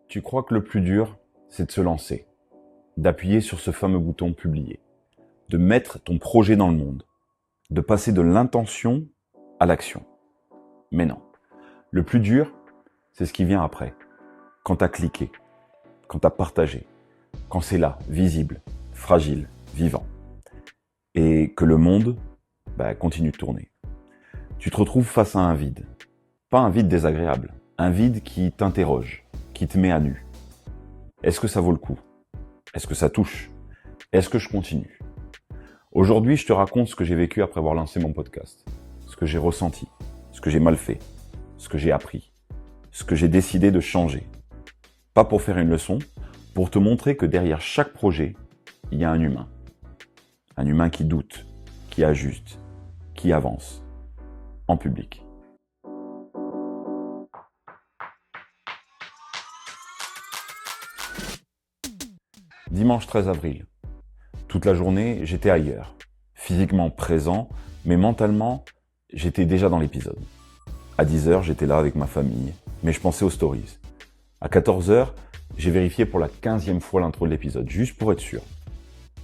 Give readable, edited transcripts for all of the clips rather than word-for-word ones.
Tu crois que le plus dur, c'est de se lancer, d'appuyer sur ce fameux bouton publier, de mettre ton projet dans le monde, de passer de l'intention à l'action. Mais non. Le plus dur, c'est ce qui vient après. Quand t'as cliqué, quand t'as partagé, quand c'est là, visible, fragile, vivant. Et que le monde continue de tourner. Tu te retrouves face à un vide. Pas un vide désagréable, un vide qui t'interroge, qui te met à nu. Est-ce que ça vaut le coup? Est-ce que ça touche? Est-ce que je continue? Aujourd'hui, je te raconte ce que j'ai vécu après avoir lancé mon podcast, ce que j'ai ressenti, ce que j'ai mal fait, ce que j'ai appris, ce que j'ai décidé de changer. Pas pour faire une leçon, pour te montrer que derrière chaque projet, il y a un humain. Un humain qui doute, qui ajuste, qui avance, en public. Dimanche 13 avril. Toute la journée, j'étais ailleurs. Physiquement présent, mais mentalement, j'étais déjà dans l'épisode. À 10h, j'étais là avec ma famille, mais je pensais aux stories. À 14h, j'ai vérifié pour la 15e fois l'intro de l'épisode, juste pour être sûr.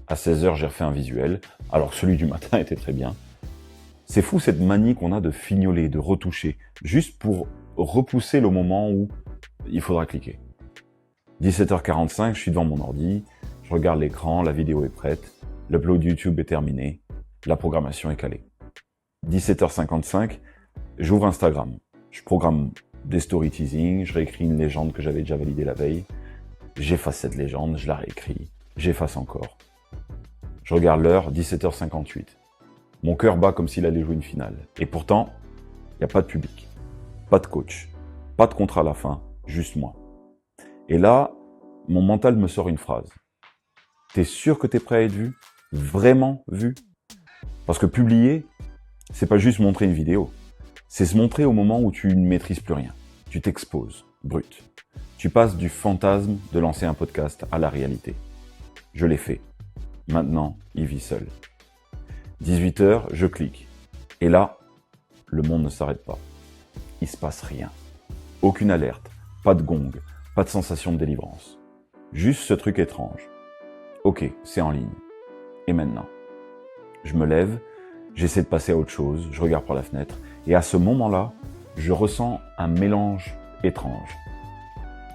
À 16h, j'ai refait un visuel, alors celui du matin était très bien. C'est fou cette manie qu'on a de fignoler, de retoucher, juste pour repousser le moment où il faudra cliquer. 17h45, je suis devant mon ordi, je regarde l'écran, la vidéo est prête, l'upload YouTube est terminé, la programmation est calée. 17h55, j'ouvre Instagram, je programme des story teasing, je réécris une légende que j'avais déjà validée la veille, j'efface cette légende, je la réécris, j'efface encore. Je regarde l'heure, 17h58. Mon cœur bat comme s'il allait jouer une finale. Et pourtant, il n'y a pas de public, pas de coach, pas de contrat à la fin, juste moi. Et là, mon mental me sort une phrase. T'es sûr que t'es prêt à être vu? Vraiment vu? Parce que publier, c'est pas juste montrer une vidéo. C'est se montrer au moment où tu ne maîtrises plus rien. Tu t'exposes, brut. Tu passes du fantasme de lancer un podcast à la réalité. Je l'ai fait. Maintenant, il vit seul. 18h, je clique. Et là, le monde ne s'arrête pas. Il se passe rien. Aucune alerte, pas de gong, pas de sensation de délivrance. Juste ce truc étrange. Ok, c'est en ligne. Et maintenant? Je me lève, j'essaie de passer à autre chose, je regarde par la fenêtre, et à ce moment-là, je ressens un mélange étrange.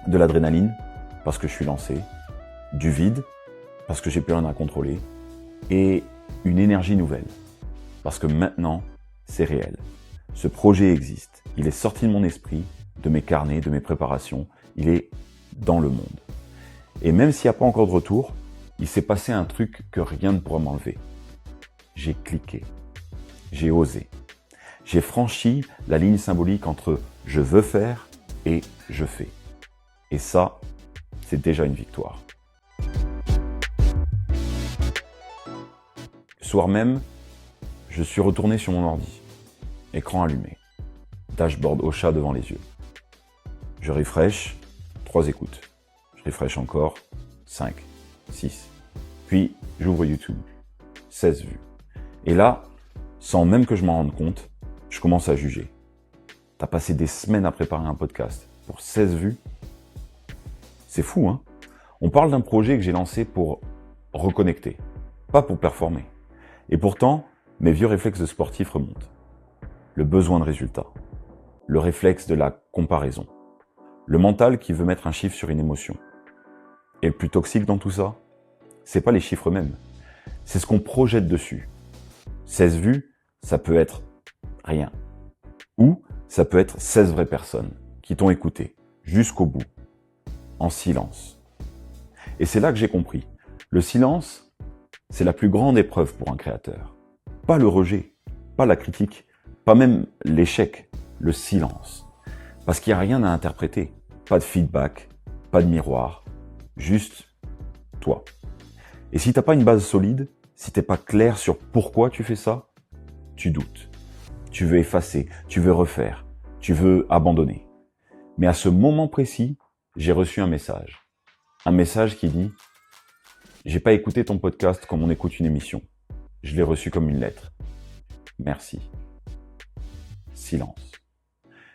De l'adrénaline, parce que je suis lancé, du vide, parce que j'ai plus rien à contrôler, et une énergie nouvelle, parce que maintenant, c'est réel. Ce projet existe, il est sorti de mon esprit, de mes carnets, de mes préparations, il est dans le monde. Et même s'il n'y a pas encore de retour, il s'est passé un truc que rien ne pourra m'enlever. J'ai cliqué, j'ai osé, j'ai franchi la ligne symbolique entre je veux faire et je fais. Et ça, c'est déjà une victoire. Le soir même, je suis retourné sur mon ordi, écran allumé, dashboard au chat devant les yeux. Je refresh, 3 écoutes. Je refresh encore, 5, 6. Puis, j'ouvre YouTube, 16 vues. Et là, sans même que je m'en rende compte, je commence à juger. T'as passé des semaines à préparer un podcast pour 16 vues? C'est fou, hein? On parle d'un projet que j'ai lancé pour reconnecter, pas pour performer. Et pourtant, mes vieux réflexes de sportif remontent. Le besoin de résultat, le réflexe de la comparaison, le mental qui veut mettre un chiffre sur une émotion. Et le plus toxique dans tout ça, c'est pas les chiffres eux-mêmes, c'est ce qu'on projette dessus. 16 vues, ça peut être rien. Ou ça peut être 16 vraies personnes qui t'ont écouté jusqu'au bout, en silence. Et c'est là que j'ai compris. Le silence, c'est la plus grande épreuve pour un créateur. Pas le rejet, pas la critique, pas même l'échec, le silence. Parce qu'il n'y a rien à interpréter. Pas de feedback, pas de miroir, juste toi. Et si t'as pas une base solide, si t'es pas clair sur pourquoi tu fais ça, tu doutes. Tu veux effacer, tu veux refaire, tu veux abandonner. Mais à ce moment précis, j'ai reçu un message. Un message qui dit « J'ai pas écouté ton podcast comme on écoute une émission. Je l'ai reçu comme une lettre. Merci. » Silence.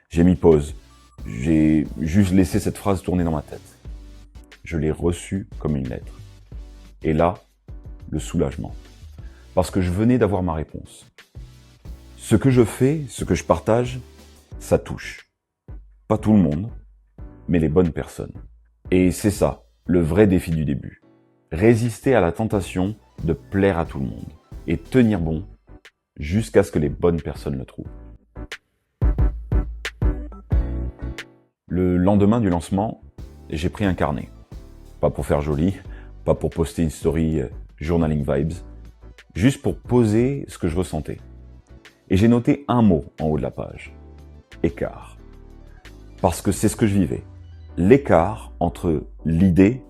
J'ai mis pause. J'ai juste laissé cette phrase tourner dans ma tête. je l'ai reçu comme une lettre. Et là, le soulagement. Parce que je venais d'avoir ma réponse. Ce que je fais, ce que je partage, ça touche. Pas tout le monde, mais les bonnes personnes. Et c'est ça, le vrai défi du début. Résister à la tentation de plaire à tout le monde et tenir bon jusqu'à ce que les bonnes personnes le trouvent. Le lendemain du lancement, j'ai pris un carnet. Pas pour faire joli, pas pour poster une story journaling vibes, juste pour poser ce que je ressentais. Et j'ai noté un mot en haut de la page. Écart. Parce que c'est ce que je vivais. L'écart entre l'idée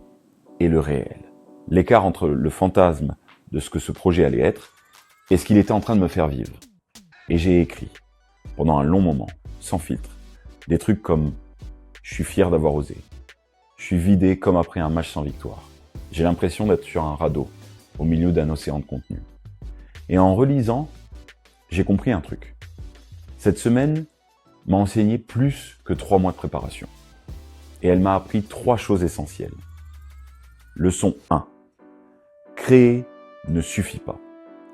et le réel. L'écart entre le fantasme de ce que ce projet allait être et ce qu'il était en train de me faire vivre. Et j'ai écrit, pendant un long moment, sans filtre, des trucs comme « Je suis fier d'avoir osé »,« Je suis vidé comme après un match sans victoire »,« J'ai l'impression d'être sur un radeau, au milieu d'un océan de contenu ». Et en relisant, j'ai compris un truc. Cette semaine m'a enseigné plus que 3 mois de préparation. Et elle m'a appris 3 choses essentielles. Leçon 1. Créer ne suffit pas.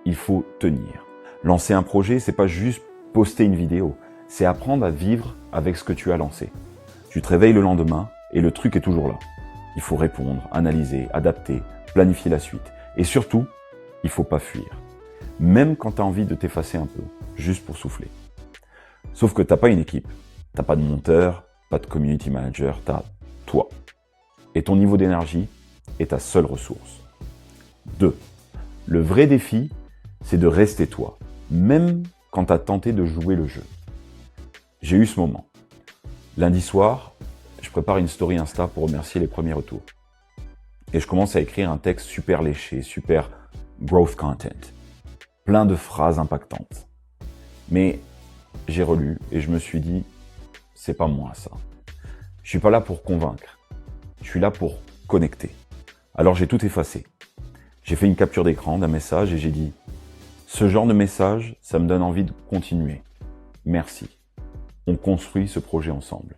Il faut tenir. Lancer un projet, c'est pas juste poster une vidéo. C'est apprendre à vivre avec ce que tu as lancé. Tu te réveilles le lendemain et le truc est toujours là. Il faut répondre, analyser, adapter, planifier la suite. Et surtout, il faut pas fuir. Même quand tu as envie de t'effacer un peu, juste pour souffler. Sauf que t'as pas une équipe. T'as pas de monteur, pas de community manager, t'as toi. Et ton niveau d'énergie est ta seule ressource. 2. Le vrai défi, c'est de rester toi, même quand tu as tenté de jouer le jeu. J'ai eu ce moment. Lundi soir, je prépare une story Insta pour remercier les premiers retours. Et je commence à écrire un texte super léché, super growth content. Plein de phrases impactantes. Mais j'ai relu et je me suis dit, c'est pas moi ça. Je suis pas là pour convaincre. Je suis là pour connecter. Alors j'ai tout effacé. J'ai fait une capture d'écran d'un message et j'ai dit « Ce genre de message, ça me donne envie de continuer. Merci. On construit ce projet ensemble. »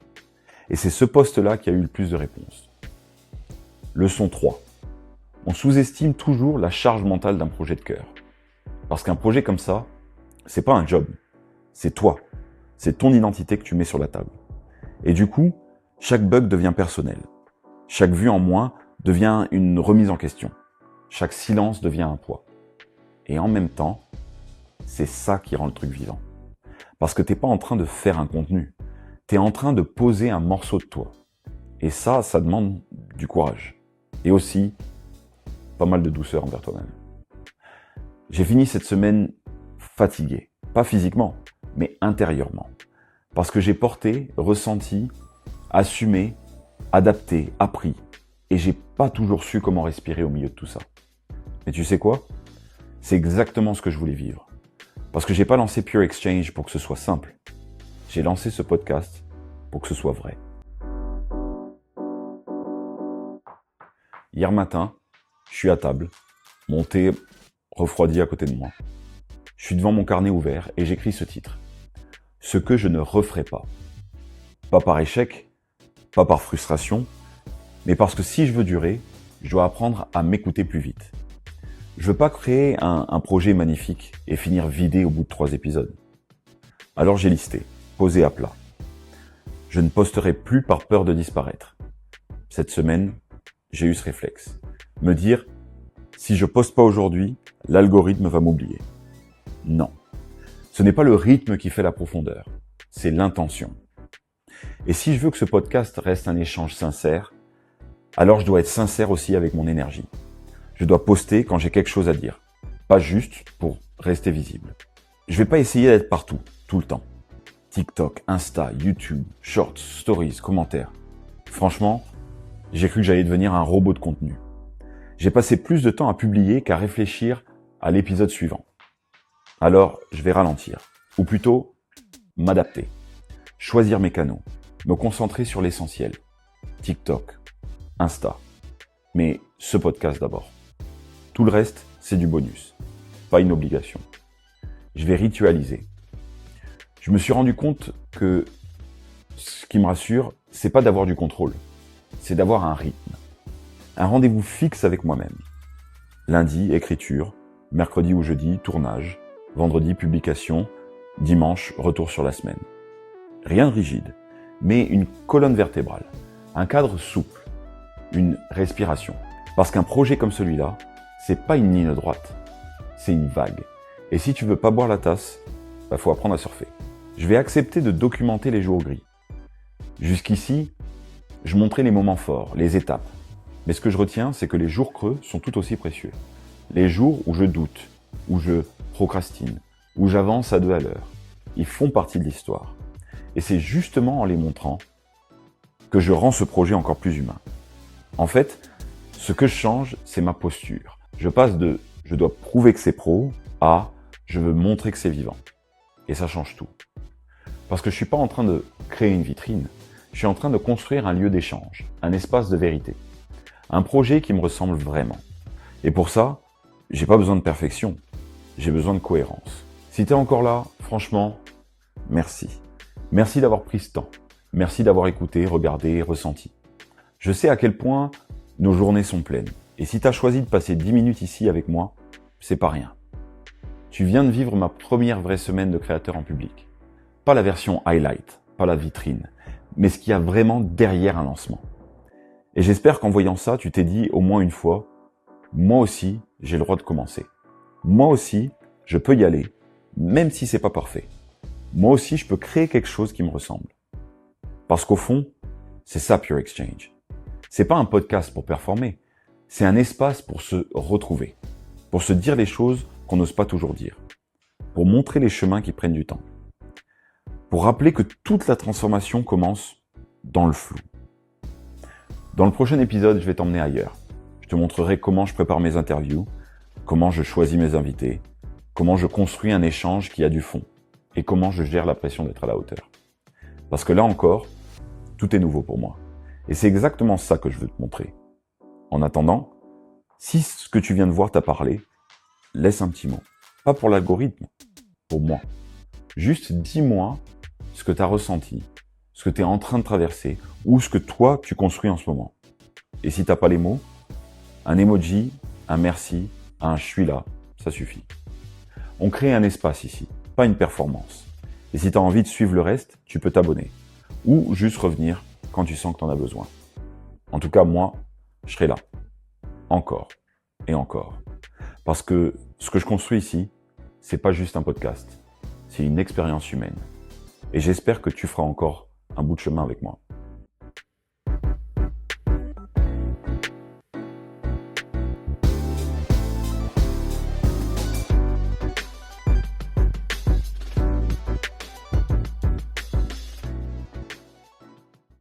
Et c'est ce post-là qui a eu le plus de réponses. Leçon 3. On sous-estime toujours la charge mentale d'un projet de cœur. Parce qu'un projet comme ça, c'est pas un job. C'est toi. C'est ton identité que tu mets sur la table. Et du coup, chaque bug devient personnel. Chaque vue en moins devient une remise en question. Chaque silence devient un poids. Et en même temps, c'est ça qui rend le truc vivant. Parce que t'es pas en train de faire un contenu. T'es en train de poser un morceau de toi. Et ça demande du courage. Et aussi, pas mal de douceur envers toi-même. J'ai fini cette semaine fatigué. Pas physiquement, mais intérieurement. Parce que j'ai porté, ressenti, assumé, adapté, appris. Et j'ai pas toujours su comment respirer au milieu de tout ça. Mais tu sais quoi? C'est exactement ce que je voulais vivre. Parce que j'ai pas lancé Pure Exchange pour que ce soit simple. J'ai lancé ce podcast pour que ce soit vrai. Hier matin, je suis à table, mon thé refroidi à côté de moi. Je suis devant mon carnet ouvert et j'écris ce titre. Ce que je ne referai pas. Pas par échec, pas par frustration, mais parce que si je veux durer, je dois apprendre à m'écouter plus vite. Je veux pas créer un projet magnifique et finir vidé au bout de 3 épisodes. Alors j'ai listé, posé à plat. Je ne posterai plus par peur de disparaître. Cette semaine, j'ai eu ce réflexe. Me dire, si je poste pas aujourd'hui, l'algorithme va m'oublier. Non. Ce n'est pas le rythme qui fait la profondeur. C'est l'intention. Et si je veux que ce podcast reste un échange sincère, alors je dois être sincère aussi avec mon énergie. Je dois poster quand j'ai quelque chose à dire. Pas juste pour rester visible. Je vais pas essayer d'être partout, tout le temps. TikTok, Insta, YouTube, Shorts, Stories, commentaires. Franchement, j'ai cru que j'allais devenir un robot de contenu. J'ai passé plus de temps à publier qu'à réfléchir à l'épisode suivant. Alors, je vais ralentir. Ou plutôt, m'adapter. Choisir mes canaux. Me concentrer sur l'essentiel. TikTok, Insta. Mais ce podcast d'abord. Tout le reste, c'est du bonus. Pas une obligation. Je vais ritualiser. Je me suis rendu compte que ce qui me rassure, c'est pas d'avoir du contrôle. C'est d'avoir un rythme. Un rendez-vous fixe avec moi-même. Lundi, écriture. Mercredi ou jeudi, tournage. Vendredi, publication. Dimanche, retour sur la semaine. Rien de rigide, mais une colonne vertébrale. Un cadre souple. Une respiration. Parce qu'un projet comme celui-là, c'est pas une ligne droite. C'est une vague. Et si tu veux pas boire la tasse, faut apprendre à surfer. Je vais accepter de documenter les jours gris. Jusqu'ici, je montrais les moments forts, les étapes. Mais ce que je retiens, c'est que les jours creux sont tout aussi précieux. Les jours où je doute, où je procrastine, où j'avance à 2 à l'heure, ils font partie de l'histoire. Et c'est justement en les montrant que je rends ce projet encore plus humain. En fait, ce que je change, c'est ma posture. Je passe de « je dois prouver que c'est pro » à « je veux montrer que c'est vivant ». Et ça change tout. Parce que je suis pas en train de créer une vitrine, je suis en train de construire un lieu d'échange, un espace de vérité. Un projet qui me ressemble vraiment. Et pour ça, j'ai pas besoin de perfection, j'ai besoin de cohérence. Si t'es encore là, franchement, merci. Merci d'avoir pris ce temps. Merci d'avoir écouté, regardé, ressenti. Je sais à quel point nos journées sont pleines. Et si t'as choisi de passer 10 minutes ici avec moi, c'est pas rien. Tu viens de vivre ma première vraie semaine de créateur en public. Pas la version highlight, pas la vitrine, mais ce qu'il y a vraiment derrière un lancement. Et j'espère qu'en voyant ça, tu t'es dit au moins une fois, moi aussi, j'ai le droit de commencer. Moi aussi, je peux y aller, même si c'est pas parfait. Moi aussi, je peux créer quelque chose qui me ressemble. Parce qu'au fond, c'est ça Pure Exchange. C'est pas un podcast pour performer, c'est un espace pour se retrouver, pour se dire les choses qu'on n'ose pas toujours dire, pour montrer les chemins qui prennent du temps, pour rappeler que toute la transformation commence dans le flou. Dans le prochain épisode, je vais t'emmener ailleurs. Je te montrerai comment je prépare mes interviews, comment je choisis mes invités, comment je construis un échange qui a du fond et comment je gère la pression d'être à la hauteur. Parce que là encore, tout est nouveau pour moi. Et c'est exactement ça que je veux te montrer. En attendant, si ce que tu viens de voir t'a parlé, laisse un petit mot. Pas pour l'algorithme, pour moi. Juste dis-moi ce que tu as ressenti, ce que tu es en train de traverser ou ce que toi tu construis en ce moment. Et si t'as pas les mots, un emoji, un merci, un je suis là, ça suffit. On crée un espace ici, pas une performance. Et si tu as envie de suivre le reste, tu peux t'abonner. Ou juste revenir quand tu sens que tu en as besoin. En tout cas, moi, je serai là. Encore et encore. Parce que ce que je construis ici, c'est pas juste un podcast. C'est une expérience humaine. Et j'espère que tu feras encore un bout de chemin avec moi.